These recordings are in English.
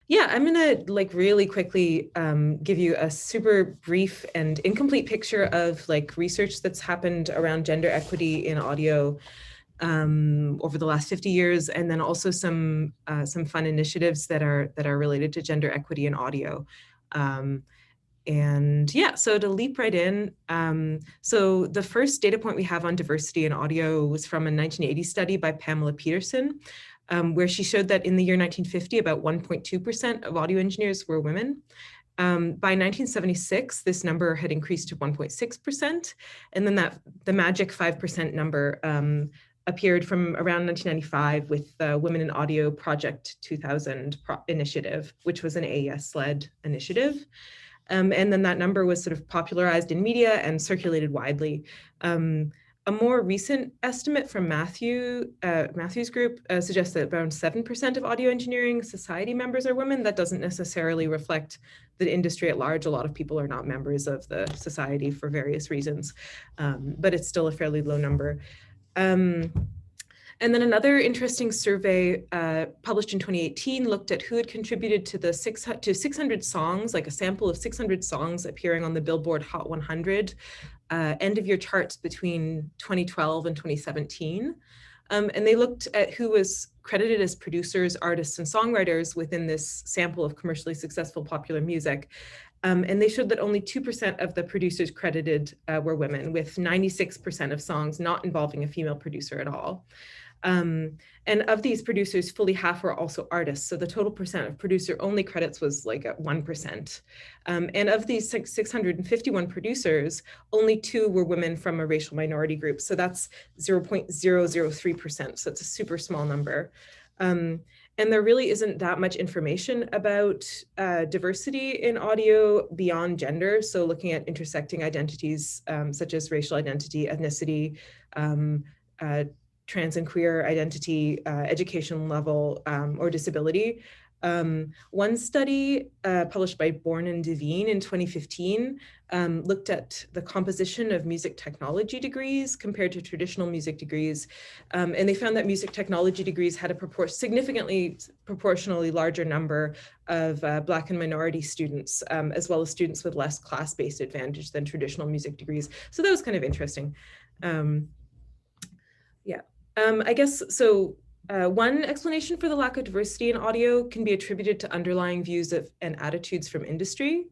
Yeah, I'm gonna like really quickly give you a super brief and incomplete picture of like research that's happened around gender equity in audio over the last 50 years, and then also some fun initiatives that are related to gender equity in audio. And yeah, so to leap right in, so the first data point we have on diversity in audio was from a 1980 study by Pamela Peterson, where she showed that in the year 1950, about 1.2% of audio engineers were women. By 1976, this number had increased to 1.6%, and then the magic 5% number appeared from around 1995 with the Women in Audio Project 2000 initiative, which was an AES-led initiative. And then that number was sort of popularized in media and circulated widely. A more recent estimate from Matthew's group suggests that around 7% of audio engineering society members are women. That doesn't necessarily reflect the industry at large. A lot of people are not members of the society for various reasons, but it's still a fairly low number. And then another interesting survey published in 2018 looked at who had contributed to 600 songs, like a sample of 600 songs appearing on the Billboard Hot 100 end of year charts between 2012 and 2017. And they looked at who was credited as producers, artists, and songwriters within this sample of commercially successful popular music. And they showed that only 2% of the producers credited were women, with 96% of songs not involving a female producer at all. And of these producers, fully half were also artists. So the total percent of producer-only credits was like at 1%. And of these 651 producers, only 2 were women from a racial minority group. So that's 0.003%. So it's a super small number. And there really isn't that much information about diversity in audio beyond gender. So looking at intersecting identities such as racial identity, ethnicity, trans and queer identity, education level, or disability. One study published by Bourne and Devine in 2015 looked at the composition of music technology degrees compared to traditional music degrees. And they found that music technology degrees had a significantly proportionally larger number of Black and minority students, as well as students with less class-based advantage than traditional music degrees. So that was kind of interesting. Yeah. I guess, so one explanation for the lack of diversity in audio can be attributed to underlying views and attitudes from industry.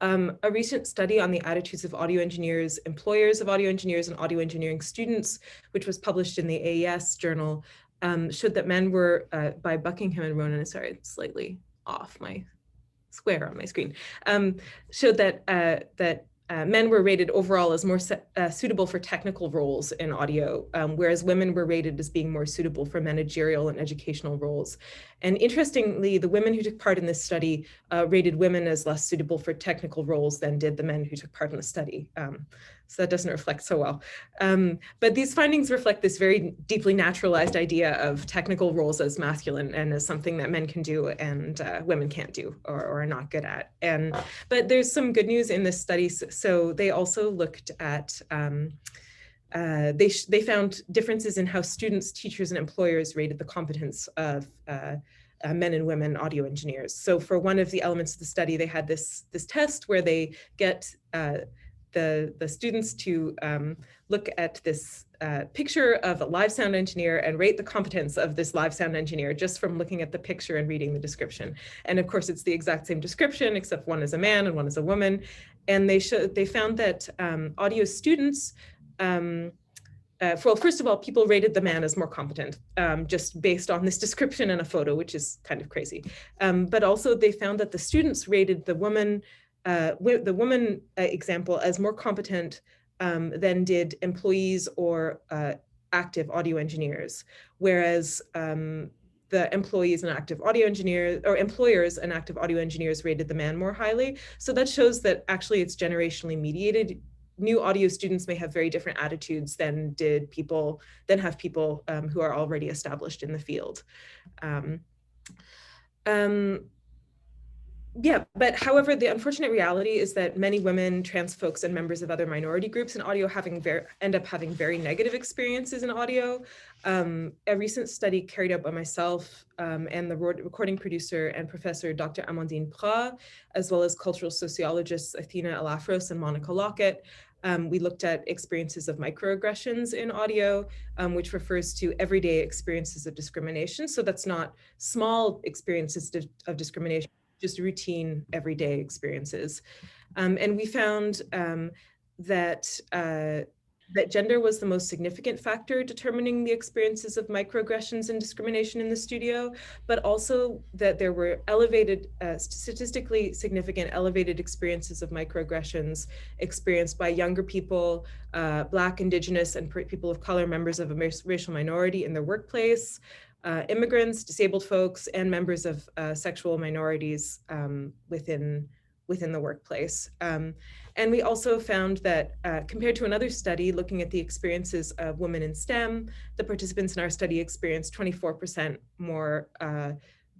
A recent study on the attitudes of audio engineers, employers of audio engineers, and audio engineering students, which was published in the AES journal, showed that men were, by Buckingham and Ronan, sorry, it's slightly off my square on my screen, showed that men were rated overall as more suitable for technical roles in audio, whereas women were rated as being more suitable for managerial and educational roles. And interestingly, the women who took part in this study rated women as less suitable for technical roles than did the men who took part in the study. So that doesn't reflect so well. But these findings reflect this very deeply naturalized idea of technical roles as masculine and as something that men can do and women can't do or are not good at. But there's some good news in this study. So they also looked at, they found differences in how students, teachers, and employers rated the competence of men and women audio engineers. So for one of the elements of the study, they had this test where they get the students to look at this picture of a live sound engineer and rate the competence of this live sound engineer just from looking at the picture and reading the description. And of course, it's the exact same description, except one is a man and one is a woman. And they found that audio students, well, first of all, people rated the man as more competent, just based on this description and a photo, which is kind of crazy. But also they found that the students rated the woman example as more competent than did employees or active audio engineers, whereas the employees and active audio engineers, or employers and active audio engineers, rated the man more highly. So that shows that actually it's generationally mediated. New audio students may have very different attitudes than have people who are already established in the field. Yeah, but however, the unfortunate reality is that many women, trans folks, and members of other minority groups in audio end up having very negative experiences in audio. A recent study carried out by myself and the recording producer and professor, Dr. Amandine Prat, as well as cultural sociologists Athena Elafros and Monica Lockett, we looked at experiences of microaggressions in audio, which refers to everyday experiences of discrimination. So that's not small experiences of discrimination, just routine everyday experiences. And we found that that gender was the most significant factor determining the experiences of microaggressions and discrimination in the studio, but also that there were elevated, statistically significant elevated experiences of microaggressions experienced by younger people, Black, Indigenous, and people of color, members of a racial minority in their workplace, immigrants, disabled folks, and members of sexual minorities within the workplace. And we also found that compared to another study looking at the experiences of women in STEM, the participants in our study experienced 24% more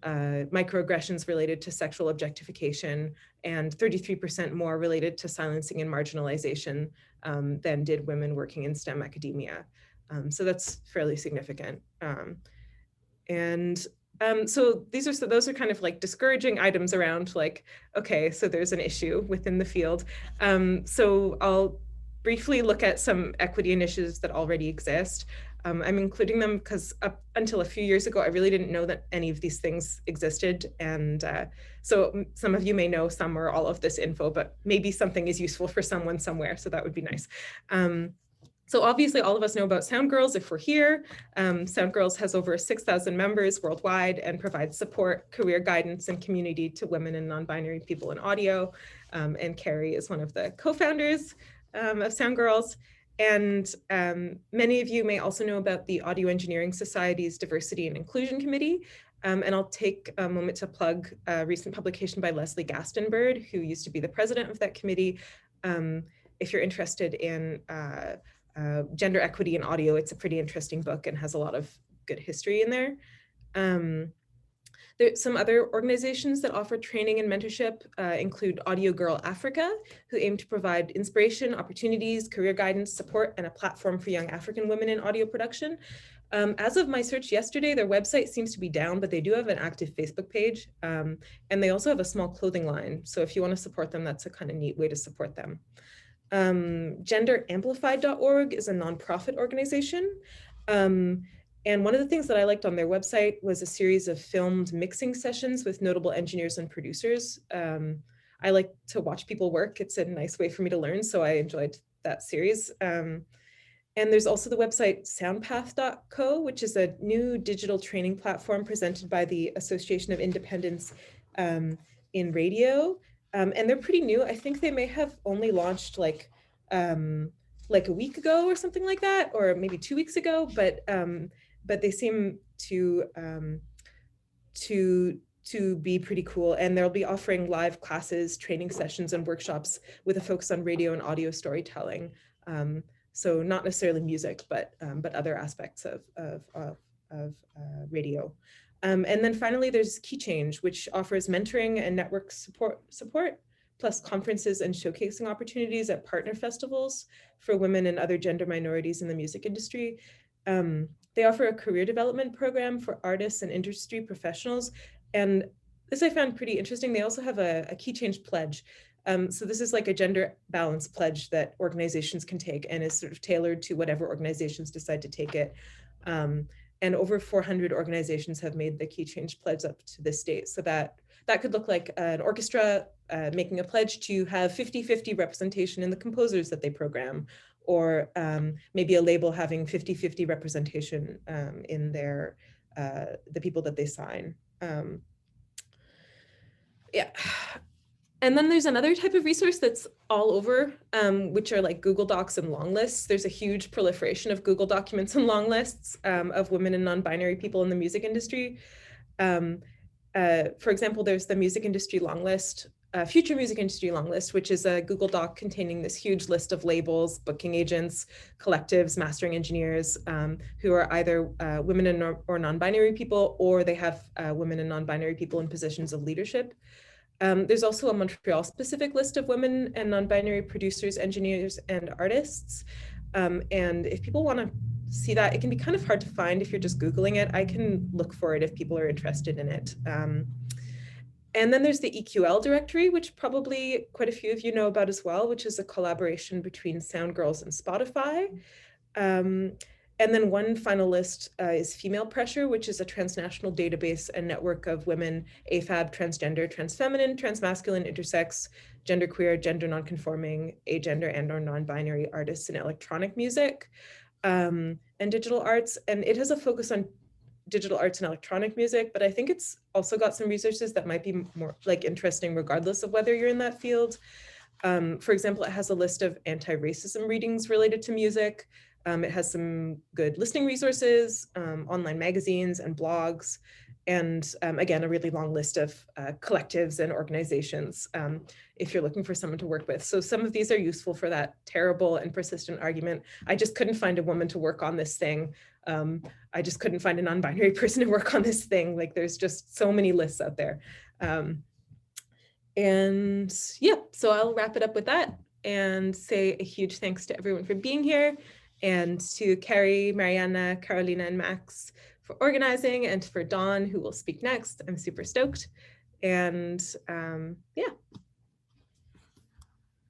microaggressions related to sexual objectification and 33% more related to silencing and marginalization than did women working in STEM academia. So that's fairly significant. So those are kind of like discouraging items around like, okay, so there's an issue within the field. So I'll briefly look at some equity initiatives that already exist. I'm including them because up until a few years ago, I really didn't know that any of these things existed. And so some of you may know some or all of this info, but maybe something is useful for someone somewhere. So that would be nice. So obviously all of us know about SoundGirls if we're here. SoundGirls has over 6,000 members worldwide and provides support, career guidance, and community to women and non-binary people in audio. And Carrie is one of the co-founders of SoundGirls. And many of you may also know about the Audio Engineering Society's Diversity and Inclusion Committee. And I'll take a moment to plug a recent publication by Leslie Gaston-Bird, who used to be the president of that committee. If you're interested in gender equity in audio, it's a pretty interesting book and has a lot of good history in there. There's some other organizations that offer training and mentorship include Audio Girl Africa, who aim to provide inspiration, opportunities, career guidance, support, and a platform for young African women in audio production. As of my search yesterday, their website seems to be down, but they do have an active Facebook page. And they also have a small clothing line. So if you want to support them, that's a kind of neat way to support them. Genderamplified.org is a nonprofit organization. And one of the things that I liked on their website was a series of filmed mixing sessions with notable engineers and producers. I like to watch people work. It's a nice way for me to learn, so I enjoyed that series. And there's also the website soundpath.co, which is a new digital training platform presented by the Association of Independents in Radio. And they're pretty new. I think they may have only launched like a week ago or something like that, or maybe 2 weeks ago, but they seem to be pretty cool. And they'll be offering live classes, training sessions, and workshops with a focus on radio and audio storytelling. So not necessarily music, but other aspects of radio. And then finally, there's Key Change, which offers mentoring and network support, plus conferences and showcasing opportunities at partner festivals for women and other gender minorities in the music industry. They offer a career development program for artists and industry professionals. And this I found pretty interesting. They also have a Key Change pledge. So this is like a gender balance pledge that organizations can take and is sort of tailored to whatever organizations decide to take it. And over 400 organizations have made the Key Change pledge up to this date. So that could look like an orchestra making a pledge to have 50-50 representation in the composers that they program, or maybe a label having 50-50 representation in their the people that they sign. Yeah. And then there's another type of resource that's all over, which are like Google Docs and long lists. There's a huge proliferation of Google documents and long lists of women and non-binary people in the music industry. For example, there's the music industry long list, future music industry long list, which is a Google Doc containing this huge list of labels, booking agents, collectives, mastering engineers, who are either women or non-binary people, or they have women and non-binary people in positions of leadership. There's also a Montreal specific list of women and non-binary producers, engineers, and artists. And if people want to see that, it can be kind of hard to find if you're just Googling it. I can look for it if people are interested in it. And then there's the EQL directory, which probably quite a few of you know about as well, which is a collaboration between SoundGirls and Spotify. And then one final list is Female Pressure, which is a transnational database and network of women, AFAB, transgender, transfeminine, transmasculine, intersex, genderqueer, gender nonconforming, agender, and or non-binary artists in electronic music and digital arts. And it has a focus on digital arts and electronic music, but I think it's also got some resources that might be more like interesting regardless of whether you're in that field. For example, it has a list of anti-racism readings related to music. It has some good listening resources, online magazines and blogs, and again, a really long list of collectives and organizations if you're looking for someone to work with. So some of these are useful for that terrible and persistent argument. I just couldn't find a woman to work on this thing. I just couldn't find a non-binary person to work on this thing. Like there's just so many lists out there. And yeah, so I'll wrap it up with that and say a huge thanks to everyone for being here, and to Carrie, Mariana, Carolina, and Max for organizing, and for Dawn, who will speak next. I'm super stoked. And yeah.